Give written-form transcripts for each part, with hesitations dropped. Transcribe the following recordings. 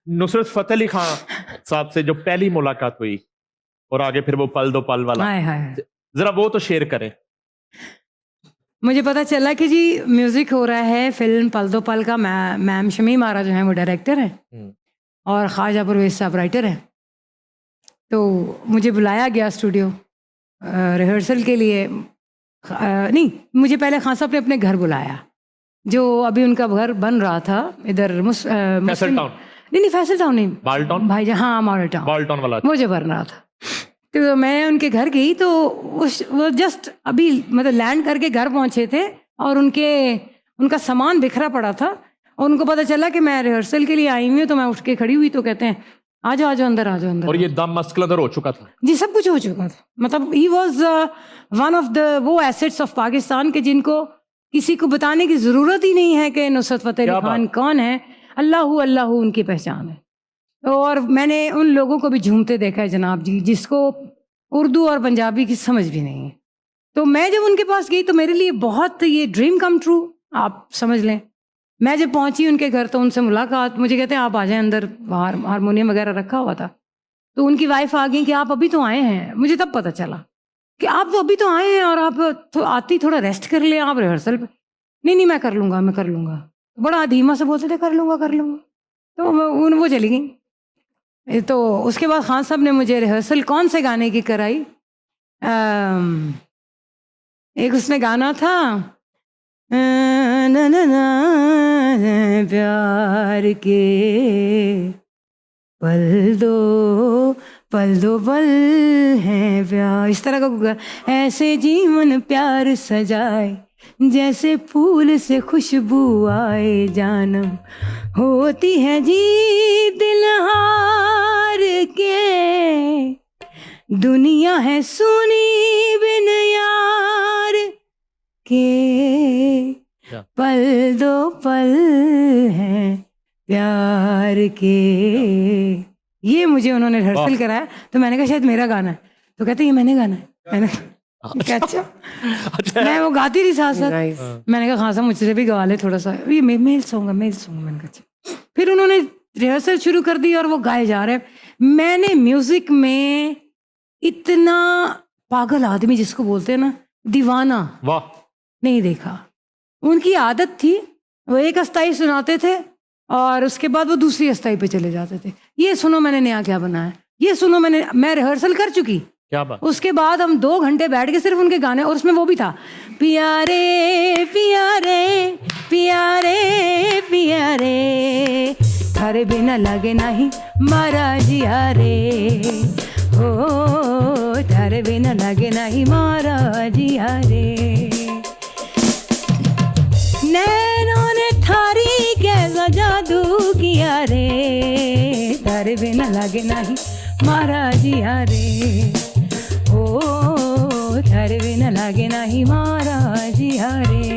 नुसरत फतेह अली खान साहब से जो पहली मुलाकात हुई और आगे फिर वो पल दो पल वाला, हाय हाय, जरा वो तो शेयर करें। मुझे पता चला कि जी म्यूजिक हो रहा है फिल्म पल दो पल का। मैम शमीम आरा जो है वो डायरेक्टर है और ख्वाजा परवेज साहब राइटर है। तो मुझे बुलाया गया स्टूडियो रिहर्सल के लिए। नहीं, मुझे पहले खान साहब ने अपने घर बुलाया, जो अभी उनका घर बन रहा था इधर फैसल टाउन। नहीं फैसल टाउन नहीं, बाल्टन भाई हाँ मॉडल टाउन, बाल्टन वाला मुझे बन रहा था। तो मैं उनके घर गई तो वो जस्ट अभी मतलब लैंड करके घर पहुंचे थे और उनका सामान बिखरा पड़ा था और उनको पता चला कि मैं रिहर्सल के लिए आई हुई हूँ। तो मैं उठ के खड़ी हुई तो कहते हैं आ जाओ अंदर, आ जाओ अंदर। और ये दम मस्कुलर हो चुका था जी, सब कुछ हो चुका था। मतलब he was one of the वो एसेट्स ऑफ पाकिस्तान के जिनको किसी को बताने की जरूरत ही नहीं है कि नुसरत फतेह अली खान कौन है। अल्लाह अल्लाह उनकी पहचान है। और मैंने उन लोगों को भी झूमते देखा है जनाब जी, जिसको उर्दू और पंजाबी की समझ भी नहीं है। तो मैं जब उनके पास गई तो मेरे लिए बहुत ये ड्रीम कम ट्रू आप समझ लें। मैं जब पहुंची उनके घर तो उनसे मुलाकात, मुझे कहते हैं आप आ जाएं अंदर, बाहर हारमोनियम वगैरह रखा हुआ था। तो उनकी वाइफ आ गई कि आप अभी तो आए हैं। मुझे तब पता चला कि आप तो अभी तो आए हैं और आप तो आती थोड़ा रेस्ट कर लें आप रिहर्सल पे। नहीं मैं कर लूँगा। बड़ा धीमा से बोलते थे कर लूँगा। तो वो चली गई। तो उसके बाद खान साहब ने मुझे रिहर्सल कौन से गाने की कराई, एक उसमें गाना था ना ना ना प्यार के पल दो पल है प्यार, इस तरह का। ऐसे जीवन प्यार सजाए जैसे फूल से खुशबू आए, जानम होती है जी दिल हार के, दुनिया है सुनी बिन यार के, पल दो पल हैं प्यार के। ये मुझे उन्होंने रिहर्सल कराया तो मैंने कहा शायद मेरा गाना है। तो कहते ये मैंने गाना है। मैंने अच्छा मैं वो गाती थी साथ साथ। मैंने कहा खान साहब मुझसे भी गवा ले थोड़ा सा, ये मेल सॉन्ग। मैंने कहा फिर उन्होंने रिहर्सल शुरू कर दी और वो गाए जा रहे हैं। मैंने म्यूजिक में इतना पागल आदमी जिसको बोलते हैं ना दीवाना, वाह, नहीं देखा। उनकी आदत थी वो एक अस्थाई सुनाते थे और उसके बाद वो दूसरी अस्थाई पे चले जाते थे। ये सुनो मैंने नया क्या बनाया, ये सुनो मैं रिहर्सल कर चुकी। क्या बात। उसके बाद हम 2 घंटे बैठ के सिर्फ उनके गाने, और उसमें वो भी था पियारे पियारे पियारे पियारे, थारे बिना लगे नहीं मारा जिया रे, हो थारे बिना लगे नहीं मारा जिया रे, नैनों ने थारी कैसा जादू किया रे, थारे बिना लगे नहीं मारा जिया रे, ओ थारे बिना लगे नहीं मारा जिया रे।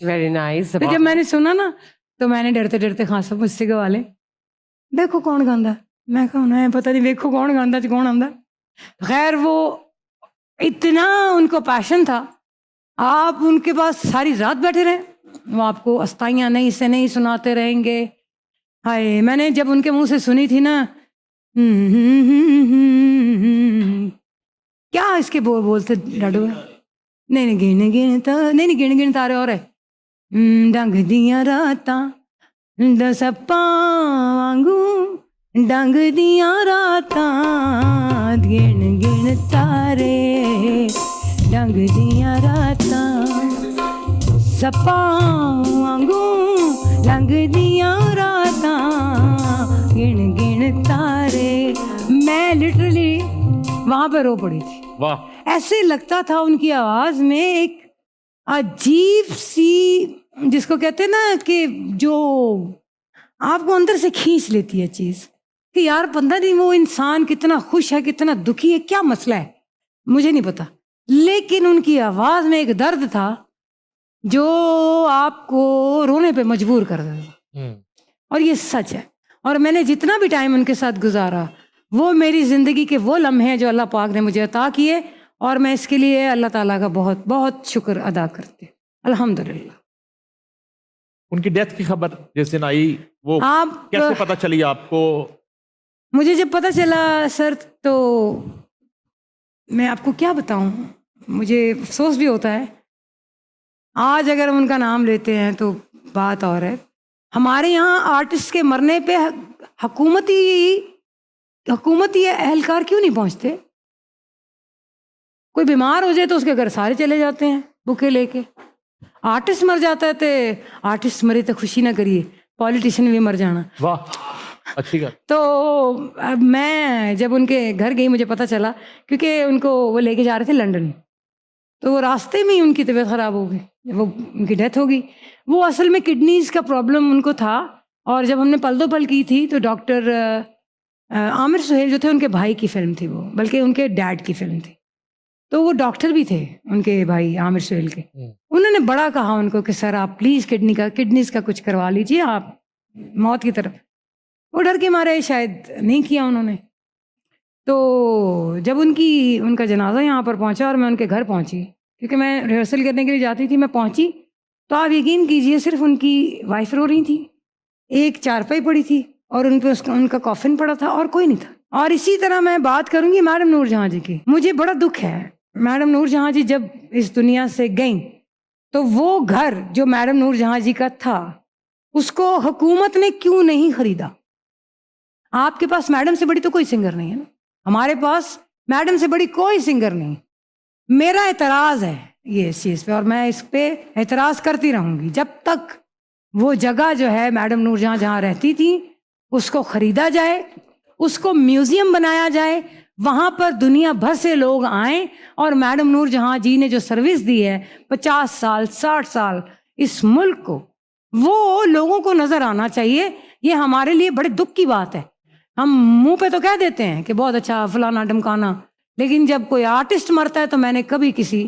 Very nice. तो जब मैंने सुना ना तो मैंने डरते डरते खान साहब मुझसे गवा ले, देखो कौन गांदा। मैं कहा पता नहीं देखो कौन गांदा कौन आंदा। खैर वो इतना उनको पैशन था, आप उनके पास सारी रात बैठे रहे, वो आपको अस्ताइयाँ नहीं से नहीं सुनाते रहेंगे। हाय मैंने जब उनके मुंह से सुनी थी ना, क्या इसके बोलते लाडू, नहीं गिन गिन तारे और है, डंग दिया रातां दसप्पा वांगू, डंग दिया रातां गिन गिन तारे, डंग दिया रातां सप्पा वांगू, डंग दिया रातां गिन गिन तारे। मैं लिटरली वहां पर रो पड़ी थी। वाह। ऐसे लगता था उनकी आवाज में एक अजीब सी, जिसको कहते हैं ना कि जो आपको अंदर से खींच लेती है चीज, कि यार पता नहीं वो इंसान कितना खुश है कितना दुखी है, क्या मसला है मुझे नहीं पता, लेकिन उनकी आवाज में एक दर्द था जो आपको रोने पे मजबूर कर देता। और ये सच है। और मैंने जितना भी टाइम उनके साथ गुजारा वो मेरी जिंदगी के वो लम्हे हैं जो अल्लाह पाक ने मुझे अता किए, और मैं इसके लिए अल्लाह ताला का बहुत बहुत शुक्र अदा करती हूँ। अल्हम्दुलिल्लाह। उनकी डेथ की खबर जिस दिन आई वो आप कैसे पता चली आपको? मुझे जब पता चला सर तो मैं आपको क्या बताऊं, मुझे अफसोस भी होता है। आज अगर हम उनका नाम लेते हैं तो बात और है। हमारे यहाँ आर्टिस्ट के मरने पे हुकूमती एहलकार क्यों नहीं पहुंचते? कोई बीमार हो जाए तो उसके घर सारे चले जाते हैं बुके लेके। आर्टिस्ट मर जाता है तो आर्टिस्ट मरे तो खुशी ना करिए, पॉलिटिशियन भी मर जाना। वाह, अच्छी बात। तो अब मैं जब उनके घर गई मुझे पता चला, क्योंकि उनको वो लेके जा रहे थे लंदन, तो वो रास्ते में ही उनकी तबीयत ख़राब हो गई, वो उनकी डेथ हो गई। वो असल में किडनीज़ का प्रॉब्लम उनको था, और जब हमने पल दो पल की थी तो डॉक्टर आमिर सुहेल जो थे उनके भाई की फ़िल्म थी वो, बल्कि उनके डैड की फ़िल्म थी। तो वो डॉक्टर भी थे उनके भाई आमिर सुहेल के। उन्होंने बड़ा कहा उनको कि सर आप प्लीज़ किडनीज़ का कुछ करवा लीजिए, आप मौत की तरफ। वो डर के मारे शायद नहीं किया उन्होंने। तो जब उनका जनाजा यहाँ पर पहुँचा और मैं उनके घर पहुँची, क्योंकि मैं रिहर्सल करने के लिए जाती थी, मैं पहुँची तो आप यकीन कीजिए सिर्फ उनकी वाइफ रो रही थी, एक चारपाई पड़ी थी और उन पे उनका कॉफिन पड़ा था और कोई नहीं था। और इसी तरह मैं बात करूँगी मैडम नूरजहाँ जी की। मुझे बड़ा दुख है, मैडम नूरजहाँ जी जब इस दुनिया से गईं तो वो घर जो मैडम नूरजहाँ जी का था उसको हुकूमत ने क्यों नहीं खरीदा? आपके पास मैडम से बड़ी तो कोई सिंगर नहीं है ना, हमारे पास मैडम से बड़ी कोई सिंगर नहीं। मेरा एतराज़ है ये इस चीज़ पे, और मैं इस पे एतराज़ करती रहूँगी जब तक वो जगह जो है मैडम नूरजहाँ जहाँ रहती थी उसको ख़रीदा जाए, उसको म्यूज़ियम बनाया जाए, वहाँ पर दुनिया भर से लोग आएँ और मैडम नूरजहाँ जी ने जो सर्विस दी है 50 साल 60 साल इस मुल्क को, वो लोगों को नज़र आना चाहिए। ये हमारे लिए बड़े दुख की बात है। हम मुंह पे तो कह देते हैं कि बहुत अच्छा फलाना ढमकाना, लेकिन जब कोई आर्टिस्ट मरता है तो मैंने कभी किसी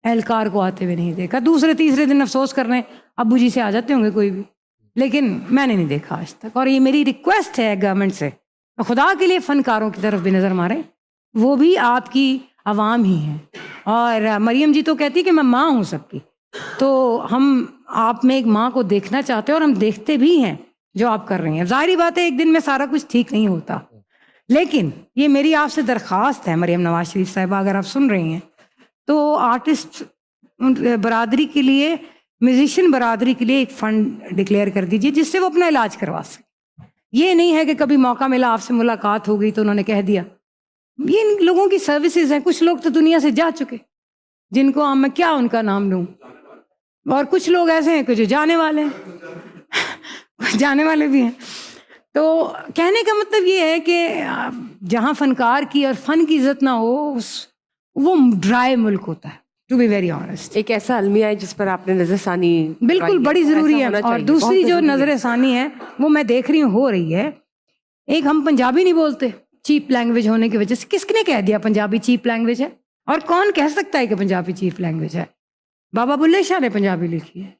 एहलकार को आते हुए नहीं देखा। दूसरे तीसरे दिन अफसोस करने अब्बू जी से आ जाते होंगे कोई भी, लेकिन मैंने नहीं देखा आज तक। और ये मेरी रिक्वेस्ट है गवर्नमेंट से, तो खुदा के लिए फ़नकारों की तरफ भी नज़र मारें, वो भी आपकी आवाम ही है। और मरियम जी तो कहती कि मैं माँ हूँ सबकी, तो हम आप में एक माँ को देखना चाहते हैं और हम देखते भी हैं जो आप कर रही हैं। जाहिर बात है एक दिन में सारा कुछ ठीक नहीं होता, लेकिन ये मेरी आपसे दरख्वास्त है मरियम नवाज शरीफ साहिबा, अगर आप सुन रही हैं तो आर्टिस्ट बरादरी के लिए, म्यूजिशियन बरादरी के लिए एक फ़ंड डिक्लेयर कर दीजिए जिससे वो अपना इलाज करवा सके। ये नहीं है कि कभी मौका मिला आपसे मुलाकात हो गई तो उन्होंने कह दिया। ये इन लोगों की सर्विसेज हैं। कुछ लोग तो दुनिया से जा चुके जिनको हम मैं क्या उनका नाम लूँ, और कुछ लोग ऐसे हैं कि जो जाने वाले हैं जाने वाले भी हैं। तो कहने का मतलब ये है कि जहाँ फनकार की और फन की इज्जत ना हो वो ड्राई मुल्क होता है, टू बी वेरी ऑनेस्ट। एक ऐसा अलमिया है जिस पर आपने नजरसानी बिल्कुल बड़ी ज़रूरी है। और दूसरी जो नजरसानी है वो मैं देख रही हूँ हो रही है। एक हम पंजाबी नहीं बोलते चीप लैंग्वेज होने की वजह से। किसने कह दिया पंजाबी चीप लैंग्वेज है? और कौन कह सकता है कि पंजाबी चीप लैंग्वेज है? बाबा बुल्ले शाह ने पंजाबी लिखी है,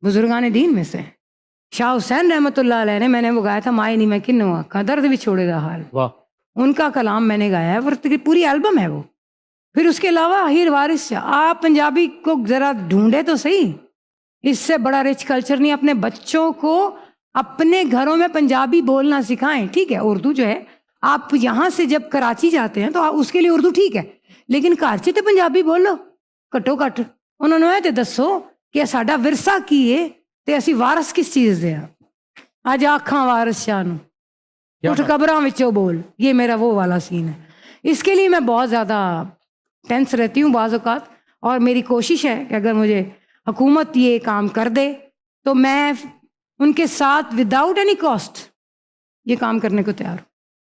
बुजुर्गान दीन में से। शाह हुसैन रहमतुल्लाह अलैह ने, मैंने वो गाया था माए नी मैं किन्नू आका दर्द भी छोड़ेगा हाल, वाह, उनका कलाम मैंने गाया है, और पूरी एल्बम है वो। फिर उसके अलावा हीर वारिस शाह। आप पंजाबी को ज़रा ढूंढे तो सही, इससे बड़ा रिच कल्चर नहीं। अपने बच्चों को अपने घरों में पंजाबी बोलना सिखाएं। ठीक है, उर्दू जो है आप यहाँ से जब कराची जाते हैं तो उसके लिए उर्दू ठीक है, लेकिन घर च तो पंजाबी बोलो घट्टो घट। उन्होंने तो दसो कि साडा विरसा की है ते असी वारस किस चीज़ दे। अज आखां वारिस शाह नूं उठ कबरां विचों बोल, ये मेरा वो वाला सीन है। इसके लिए मैं बहुत ज़्यादा टेंस रहती हूँ बाज़ औक़ात, और मेरी कोशिश है कि अगर मुझे हुकूमत ये काम कर दे तो मैं उनके साथ विदाउट एनी कॉस्ट ये काम करने को तैयार हूँ।